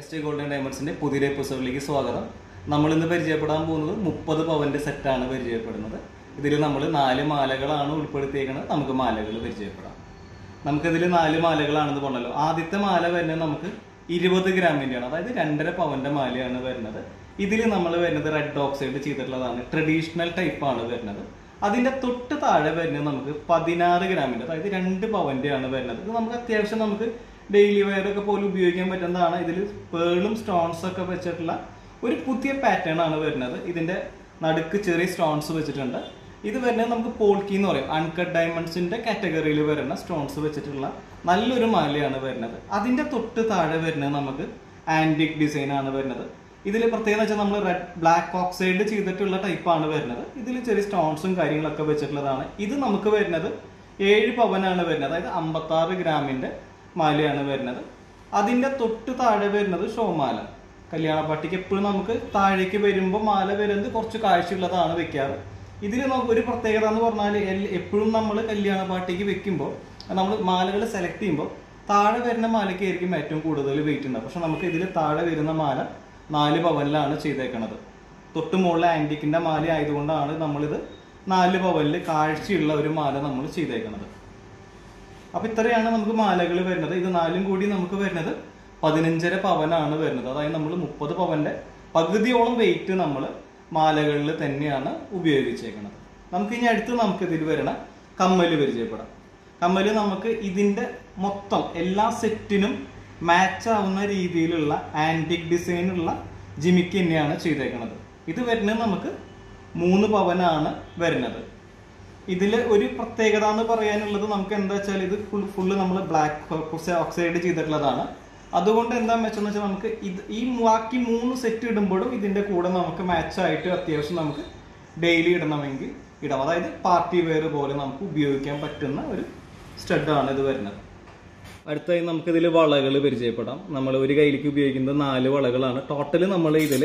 SJ Gold and Diamonds പുതിയ എപ്പിസോഡിലേക്ക് സ്വാഗതം. നമ്മൾ ഇന്ന് പരിചയപ്പെടാൻ പോകുന്നത് 30 പവന്റെ സെറ്റാണ് പരിചയപ്പെടുന്നത്. ഇതിൽ നമ്മൾ 4 മാലകളാണ് ഉൾപ്പെടുത്തിയിരിക്കുന്നത്. നമുക്ക് മാലകൾ പരിചയപ്പെടാം. നമുക്കിതിൽ 4 മാലകളാണെന്ന് പറഞ്ഞല്ലോ. ആദ്യത്തെ മാല വരുന്നത് നമുക്ക് 20 ഗ്രാമിൻ്റെയാണ്, അതായത് 2.5 പവന്റെ മാലയാണ് വരുന്നത്. ഇതിൽ നമ്മൾ വരുന്നത് റെഡ് ഓക്സൈഡ് ചെയ്തിട്ടുള്ളതാണ്, ട്രഡീഷണൽ ടൈപ്പാണ് വരുന്നത്. അതിൻ്റെ തൊട്ട് താഴെ വരുന്നത് നമുക്ക് 16 ഗ്രാമിൻ്റെ, അതായത് 2 പവൻ്റെയാണ് വരുന്നത്. ഇത് നമുക്ക് അത്യാവശ്യം നമുക്ക് ഡെയിലി വെയർ ഒക്കെ പോലും ഉപയോഗിക്കാൻ പറ്റുന്നതാണ്. ഇതിൽ പേളും സ്റ്റോൺസ് ഒക്കെ വെച്ചിട്ടുള്ള ഒരു പുതിയ പാറ്റേൺ ആണ് വരുന്നത്. ഇതിൻ്റെ നടുക്ക് ചെറിയ സ്റ്റോൺസ് വെച്ചിട്ടുണ്ട്. ഇത് വരുന്നത് നമുക്ക് പോൾക്കി എന്ന് പറയും, അൺകട്ട് ഡയമണ്ട്സിൻ്റെ കാറ്റഗറിയിൽ വരുന്ന സ്റ്റോൺസ് വെച്ചിട്ടുള്ള നല്ലൊരു മാലയാണ് വരുന്നത്. അതിൻ്റെ തൊട്ട് താഴെ വരുന്നത് നമുക്ക് ആൻറ്റിക് ഡിസൈൻ ആണ് വരുന്നത്. ഇതിൽ പ്രത്യേകത വെച്ചാൽ നമ്മൾ ബ്ലാക്ക് ഓക്സൈഡ് ചെയ്തിട്ടുള്ള ടൈപ്പാണ് വരുന്നത്. ഇതിൽ ചെറിയ സ്റ്റോൺസും കാര്യങ്ങളൊക്കെ വെച്ചിട്ടുള്ളതാണ്. ഇത് നമുക്ക് വരുന്നത് 7 പവനാണ് വരുന്നത്, അതായത് 56 ഗ്രാമിൻ്റെ മാലയാണ് വരുന്നത്. അതിൻ്റെ തൊട്ട് താഴെ വരുന്നത് ഷോമാല. കല്യാണ പാർട്ടിക്ക് എപ്പോഴും നമുക്ക് താഴേക്ക് വരുമ്പോൾ മാല വരുന്നത് കുറച്ച് കാഴ്ചയുള്ളതാണ് വെക്കാറ്. ഇതിൽ നമുക്ക് ഒരു പ്രത്യേകത എന്ന് പറഞ്ഞാൽ എപ്പോഴും നമ്മൾ കല്യാണ പാർട്ടിക്ക് വെക്കുമ്പോൾ നമ്മൾ മാലകൾ സെലക്ട് ചെയ്യുമ്പോൾ താഴെ വരുന്ന മാലയ്ക്ക് ആയിരിക്കും ഏറ്റവും കൂടുതൽ വെയിറ്റ് ഉണ്ടാവും. പക്ഷെ നമുക്ക് ഇതിൽ താഴെ വരുന്ന മാല 4 പവനിലാണ് ചെയ്തേക്കുന്നത്. തൊട്ട് മുകളിൽ ആൻറ്റിക്കിൻ്റെ മാല ആയതുകൊണ്ടാണ് നമ്മളിത് 4 പവനിൽ കാഴ്ചയുള്ള ഒരു മാല നമ്മൾ ചെയ്തേക്കുന്നത്. അപ്പോൾ ഇത്രയാണ് നമുക്ക് മാലകൾ വരുന്നത്. ഇത് 4ഉം കൂടി നമുക്ക് വരുന്നത് 15.5 പവനാണ് വരുന്നത്. അതായത് നമ്മൾ 30 പവന്റെ പകുതിയോളം വെയിറ്റ് നമ്മൾ മാലകളിൽ തന്നെയാണ് ഉപയോഗിച്ചേക്കുന്നത്. നമുക്ക് ഇനി അടുത്ത് നമുക്ക് ഇതിൽ വരുന്ന കമ്മല് പരിചയപ്പെടാം. കമ്മല് നമുക്ക് ഇതിൻ്റെ മൊത്തം എല്ലാ സെറ്റിനും മാച്ച് ആവുന്ന രീതിയിലുള്ള ആൻറ്റിക് ഡിസൈനുള്ള ജിമിക്ക് തന്നെയാണ് ചെയ്തേക്കുന്നത്. ഇത് വരുന്നത് നമുക്ക് 3 പവനാണ് വരുന്നത്. ഇതിൽ ഒരു പ്രത്യേകത എന്ന് പറയാനുള്ളത് നമുക്ക് എന്താ വെച്ചാൽ ഇത് ഫുള്ള് നമ്മൾ ബ്ലാക്ക് ഓക്സൈഡ് ചെയ്തിട്ടുള്ളതാണ്. അതുകൊണ്ട് എന്താണെന്ന് വെച്ചാൽ നമുക്ക് ഈ ബാക്കി 3 സെറ്റ് ഇടുമ്പോഴും ഇതിൻ്റെ കൂടെ നമുക്ക് മാച്ചായിട്ട് അത്യാവശ്യം നമുക്ക് ഡെയിലി ഇടണമെങ്കിൽ ഇടാം. അതായത് പാർട്ടി വെയർ പോലെ നമുക്ക് ഉപയോഗിക്കാൻ പറ്റുന്ന ഒരു സ്റ്റഡാണ് ഇത് വരുന്നത്. അടുത്തായി നമുക്കിതിൽ വളകൾ പരിചയപ്പെടാം. നമ്മൾ ഒരു കയ്യിലേക്ക് ഉപയോഗിക്കുന്നത് 4 വളകളാണ്. ടോട്ടൽ നമ്മൾ ഇതിൽ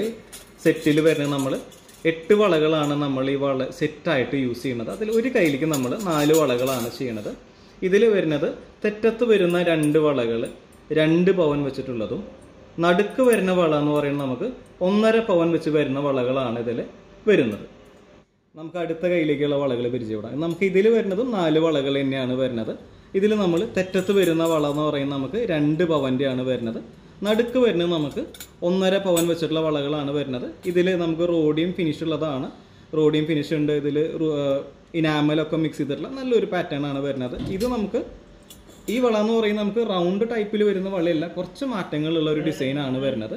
സെറ്റിൽ വരുന്നത് നമ്മൾ 8 വളകളാണ് നമ്മൾ ഈ സെറ്റായിട്ട് യൂസ് ചെയ്യുന്നത്. അതിൽ ഒരു കയ്യിലേക്ക് നമ്മൾ 4 വളകളാണ് ചെയ്യുന്നത്. ഇതിൽ വരുന്നത് തെറ്റത്ത് വരുന്ന 2 വളകൾ 2 പവൻ വെച്ചിട്ടുള്ളതും നടുക്ക് വരുന്ന വള എന്ന് പറയുന്നത് നമുക്ക് 1.5 പവൻ വെച്ച് വരുന്ന വളകളാണ് ഇതിൽ വരുന്നത്. നമുക്ക് അടുത്ത കയ്യിലേക്കുള്ള വളകൾ പരിചയപ്പെടാം. നമുക്ക് ഇതിൽ വരുന്നതും 4 വളകൾ തന്നെയാണ് വരുന്നത്. ഇതിൽ നമ്മൾ തെറ്റത്ത് വരുന്ന വള എന്ന് പറയുന്നത് നമുക്ക് 2 പവൻ്റെയാണ് വരുന്നത്. നടുക്ക് വരുന്നത് നമുക്ക് 1.5 പവൻ വെച്ചിട്ടുള്ള വളകളാണ് വരുന്നത്. ഇതിൽ നമുക്ക് റോഡിയം ഫിനിഷ് ഉള്ളതാണ്. റോഡിയം ഫിനിഷ് ഉണ്ട്. ഇതിൽ ഇനാമലൊക്കെ മിക്സ് ചെയ്തിട്ടുള്ള നല്ലൊരു പാറ്റേൺ ആണ് വരുന്നത്. ഇത് നമുക്ക് ഈ വള എന്ന് പറയുന്നത് നമുക്ക് റൗണ്ട് ടൈപ്പിൽ വരുന്ന വളയല്ല, കുറച്ച് മാറ്റങ്ങളുള്ള ഒരു ഡിസൈനാണ് വരുന്നത്.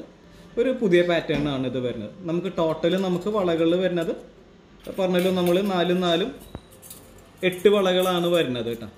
ഒരു പുതിയ പാറ്റേൺ ആണ് ഇത് വരുന്നത്. നമുക്ക് ടോട്ടൽ നമുക്ക് വളകളിൽ വരുന്നത് പറഞ്ഞല്ലോ നമ്മൾ 4 4 8 വളകളാണ് വരുന്നത് കേട്ടോ.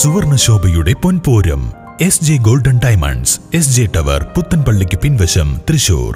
സുവർണശോഭയുടെ പൊൻപോരം SJ golden diamonds, SJ tower, പുത്തൻപള്ളിക്ക് പിൻവശം, തൃശൂർ.